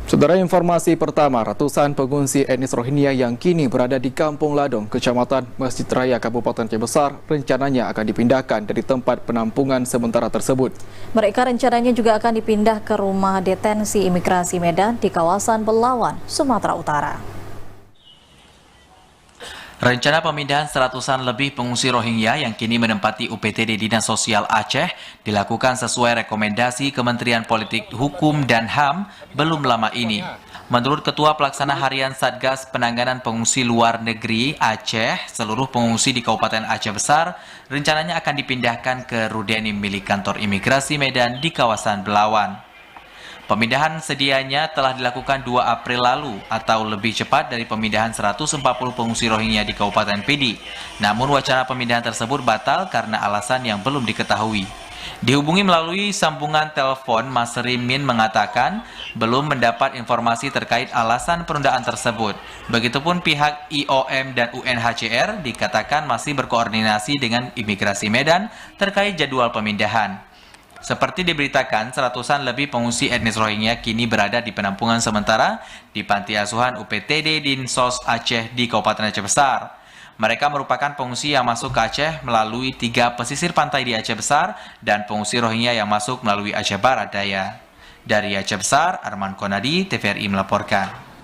Saudara, informasi pertama, ratusan pengungsi etnis Rohingya yang kini berada di Kampung Ladong, Kecamatan Masjid Raya, Kabupaten Aceh Besar, rencananya akan dipindahkan dari tempat penampungan sementara tersebut. Mereka rencananya juga akan dipindah ke rumah detensi imigrasi Medan di kawasan Belawan, Sumatera Utara. Rencana pemindahan seratusan lebih pengungsi Rohingya yang kini menempati UPTD Dinas Sosial Aceh dilakukan sesuai rekomendasi Kementerian Politik Hukum dan HAM belum lama ini. Menurut Ketua Pelaksana Harian Satgas Penanganan Pengungsi Luar Negeri Aceh, seluruh pengungsi di Kabupaten Aceh Besar rencananya akan dipindahkan ke Rudenim milik Kantor Imigrasi Medan di kawasan Belawan. Pemindahan sedianya telah dilakukan 2 April lalu atau lebih cepat dari pemindahan 140 pengungsi Rohingya di Kabupaten Pidi. Namun wacana pemindahan tersebut batal karena alasan yang belum diketahui. Dihubungi melalui sambungan telepon, Mas Rimin mengatakan belum mendapat informasi terkait alasan penundaan tersebut. Begitupun pihak IOM dan UNHCR dikatakan masih berkoordinasi dengan Imigrasi Medan terkait jadwal pemindahan. Seperti diberitakan, seratusan lebih pengungsi etnis Rohingya kini berada di penampungan sementara di Panti Asuhan UPTD Dinsos Aceh di Kabupaten Aceh Besar. Mereka merupakan pengungsi yang masuk ke Aceh melalui 3 pesisir pantai di Aceh Besar dan pengungsi Rohingya yang masuk melalui Aceh Barat Daya. Dari Aceh Besar, Arman Konadi, TVRI melaporkan.